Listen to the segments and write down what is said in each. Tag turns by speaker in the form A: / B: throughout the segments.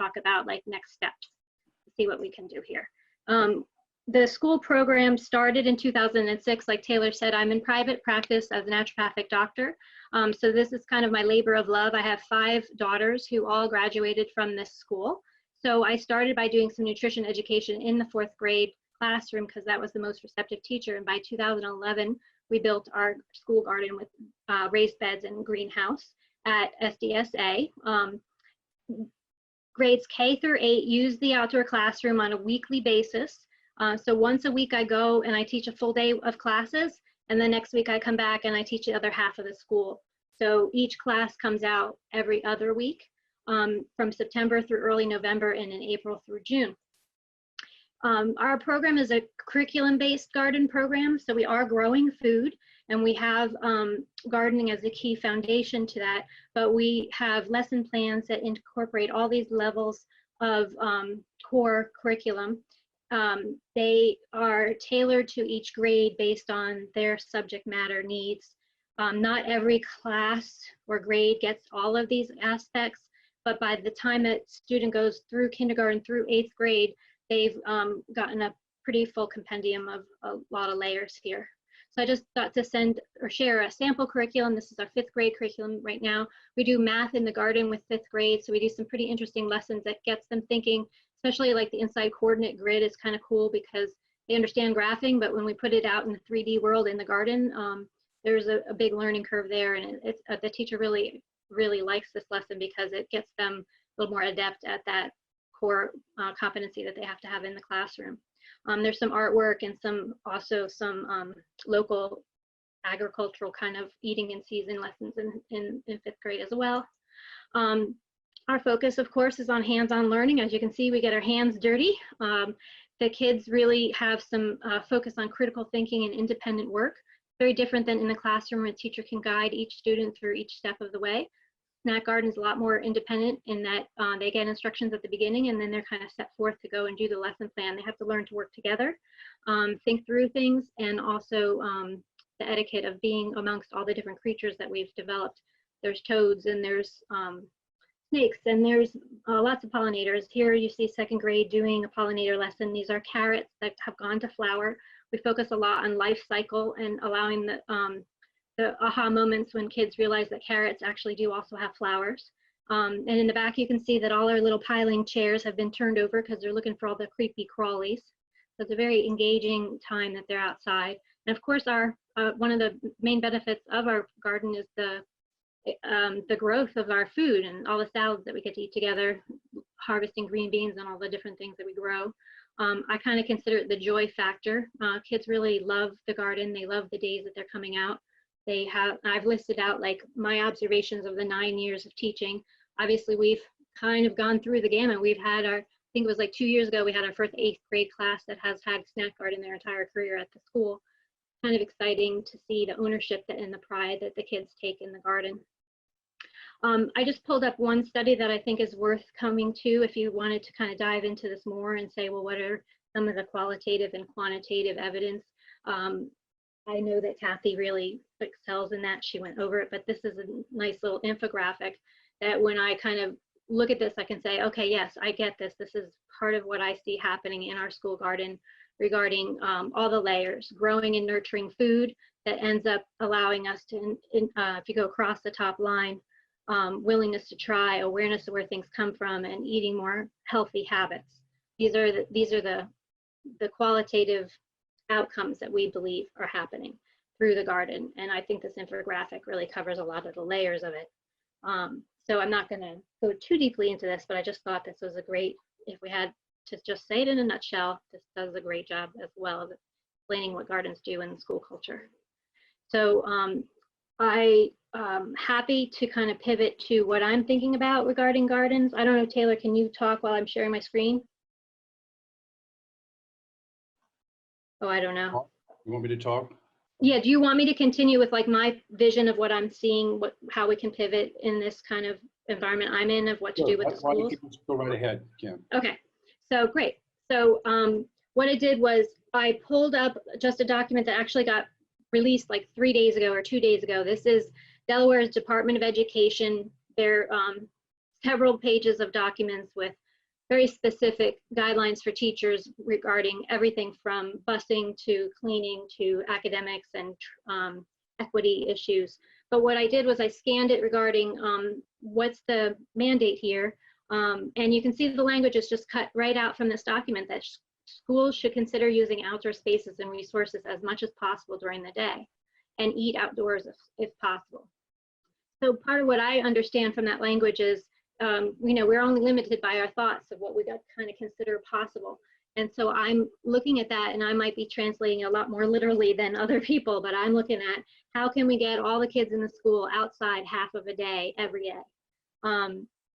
A: talk about like next steps, see what we can do here. The school program started in 2006. Like Taylor said, I'm in private practice as a naturopathic doctor. So this is kind of my labor of love. I have 5 daughters who all graduated from this school. So I started by doing some nutrition education in the 4th grade classroom because that was the most receptive teacher. And by 2011, we built our school garden with raised beds and greenhouse at SDSA. Grades K through 8 use the outdoor classroom on a weekly basis. So once a week I go and I teach a full day of classes, and the next week I come back and I teach the other half of the school. So each class comes out every other week from September through early November and in April through June. Our program is a curriculum-based garden program, so we are growing food and we have gardening as a key foundation to that, but we have lesson plans that incorporate all these levels of core curriculum. They are tailored to each grade based on their subject matter needs. Not every class or grade gets all of these aspects, but by the time a student goes through kindergarten through 8th grade, they've gotten a pretty full compendium of a lot of layers here. So I just thought to send or share a sample curriculum. This is our 5th grade curriculum right now. We do math in the garden with 5th grade, so we do some pretty interesting lessons that gets them thinking, especially like the inside coordinate grid is kind of cool because they understand graphing, but when we put it out in the 3D world in the garden, there's a big learning curve there, and the teacher really likes this lesson because it gets them a little more adept at that core competency that they have to have in the classroom. There's some artwork and also some local agricultural kind of eating in season lessons in 5th grade as well. Our focus, of course, is on hands-on learning. As you can see, we get our hands dirty. The kids really have some focus on critical thinking and independent work. Very different than in the classroom where a teacher can guide each student through each step of the way. SNAC garden is a lot more independent in that they get instructions at the beginning and then they're kind of set forth to go and do the lesson plan. They have to learn to work together, think through things, and also the etiquette of being amongst all the different creatures that we've developed. There's toads and there's snakes and there's lots of pollinators. Here you see 2nd grade doing a pollinator lesson. These are carrots that have gone to flower. We focus a lot on life cycle and allowing the aha moments when kids realize that carrots actually do also have flowers. And in the back you can see that all our little piling chairs have been turned over because they're looking for all the creepy crawlies. So it's a very engaging time that they're outside. And of course our one of the main benefits of our garden is the growth of our food and all the salads that we get to eat together, harvesting green beans and all the different things that we grow. I kind of consider it the joy factor. Kids really love the garden. They love the days that they're coming out. I've listed out like my observations of the 9 years of teaching. Obviously, we've kind of gone through the gamut. We've had I think it was like 2 years ago, we had our first 8th grade class that has had SNAC garden their entire career at the school. Kind of exciting to see the ownership and the pride that the kids take in the garden. I just pulled up one study that I think is worth coming to if you wanted to kind of dive into this more and say, well, what are some of the qualitative and quantitative evidence? I know that Kathy really excels in that. She went over it, but this is a nice little infographic that when I kind of look at this, I can say, okay, yes, I get this. This is part of what I see happening in our school garden regarding all the layers, growing and nurturing food that ends up allowing us to, if you go across the top line, willingness to try, awareness of where things come from, and eating more healthy habits. These are the qualitative outcomes that we believe are happening through the garden. And I think this infographic really covers a lot of the layers of it. So I'm not going to go too deeply into this, but I just thought this was a great, if we had to just say it in a nutshell, this does a great job as well of explaining what gardens do in school culture. So I'm happy to kind of pivot to what I'm thinking about regarding gardens. I don't know, Taylor, can you talk while I'm sharing my screen? Oh, I don't know.
B: You want me to talk?
A: Yeah, do you want me to continue with like my vision of what I'm seeing, how we can pivot in this kind of environment I'm in of what to do with the schools?
B: Why don't you go right ahead, Kim?
A: Okay, so great. So what I did was I pulled up just a document that actually got released like 3 days ago or 2 days ago. This is Delaware's Department of Education. There are several pages of documents with very specific guidelines for teachers regarding everything from busing to cleaning to academics and equity issues. But what I did was I scanned it regarding what's the mandate here. And you can see the language is just cut right out from this document that schools should consider using outdoor spaces and resources as much as possible during the day and eat outdoors if possible. So part of what I understand from that language is, we're only limited by our thoughts of what we got kind of consider possible. And so I'm looking at that, and I might be translating a lot more literally than other people, but I'm looking at how can we get all the kids in the school outside half of a day every day.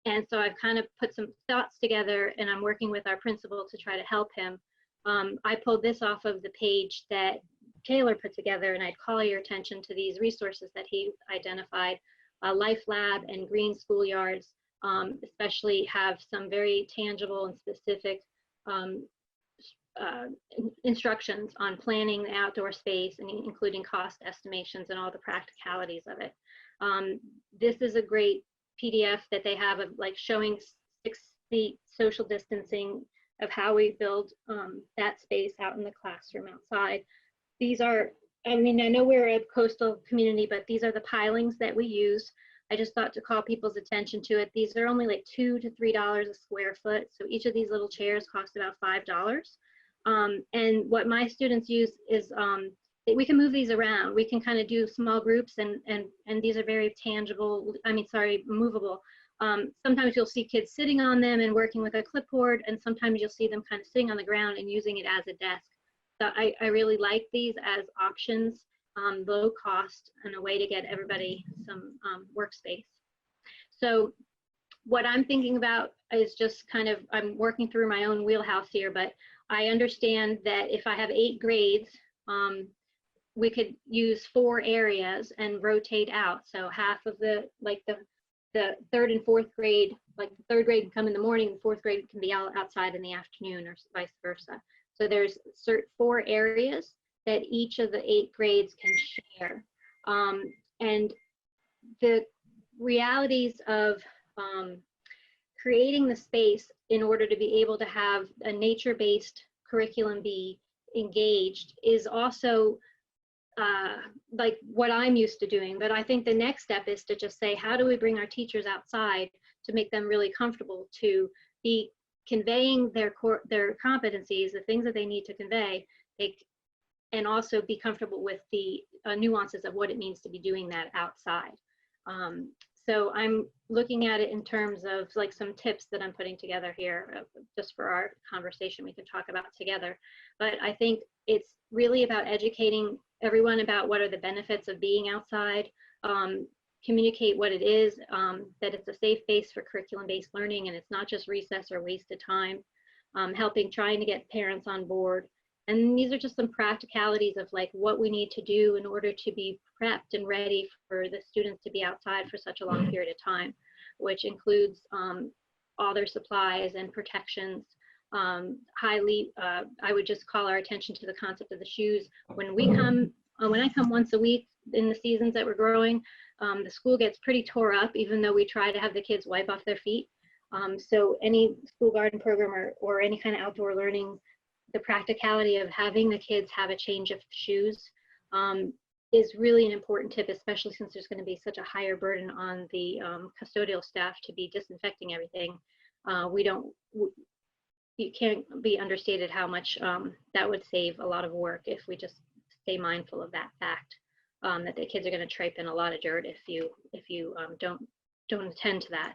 A: And so I've kind of put some thoughts together, and I'm working with our principal to try to help him. I pulled this off of the page that Taylor put together, and I'd call your attention to these resources that he identified. Life Lab and Green Schoolyards especially have some very tangible and specific instructions on planning the outdoor space, and including cost estimations and all the practicalities of it. This is a great PDF that they have of like showing 6 feet social distancing of how we build that space out in the classroom outside. These are, I mean, I know we're a coastal community, but these are the pilings that we use. I just thought to call people's attention to it. These are only like $2 to $3 a square foot. So each of these little chairs cost about $5. And what my students use is we can move these around. We can kind of do small groups, and these are very tangible, movable. Sometimes you'll see kids sitting on them and working with a clipboard, and sometimes you'll see them kind of sitting on the ground and using it as a desk. So I really like these as options, low cost, and a way to get everybody some workspace. So what I'm thinking about is just kind of, I'm working through my own wheelhouse here, but I understand that if I have 8 grades, we could use 4 areas and rotate out. So half of the 3rd and 4th grade, like the 3rd grade can come in the morning, and 4th grade can be outside in the afternoon, or vice versa. So there's 4 areas that each of the 8 grades can share. And the realities of creating the space in order to be able to have a nature-based curriculum be engaged is also like what I'm used to doing. But I think the next step is to just say, how do we bring our teachers outside to make them really comfortable to be conveying their competencies, the things that they need to convey, and also be comfortable with the nuances of what it means to be doing that outside. So I'm looking at it in terms of like some tips that I'm putting together here, just for our conversation we can talk about together. But I think it's really about educating everyone about what are the benefits of being outside, communicate what it is, that it's a safe base for curriculum-based learning, and it's not just recess or wasted time, trying to get parents on board. And these are just some practicalities of like what we need to do in order to be prepped and ready for the students to be outside for such a long period of time, which includes all their supplies and protections. I would just call our attention to the concept of the shoes. When I come once a week in the seasons that we're growing, the school gets pretty tore up, even though we try to have the kids wipe off their feet. So any school garden program or any kind of outdoor learning, the practicality of having the kids have a change of shoes is really an important tip, especially since there's going to be such a higher burden on the custodial staff to be disinfecting everything. It can't be understated how much that would save a lot of work if we just stay mindful of that fact, that the kids are going to tripe in a lot of dirt if you don't attend to that.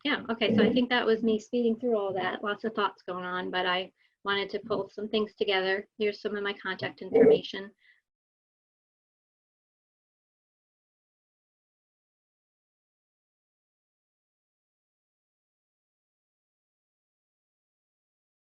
A: Yeah, okay, so I think that was me speeding through all that. Lots of thoughts going on, but I wanted to pull some things together. Here's some of my contact information.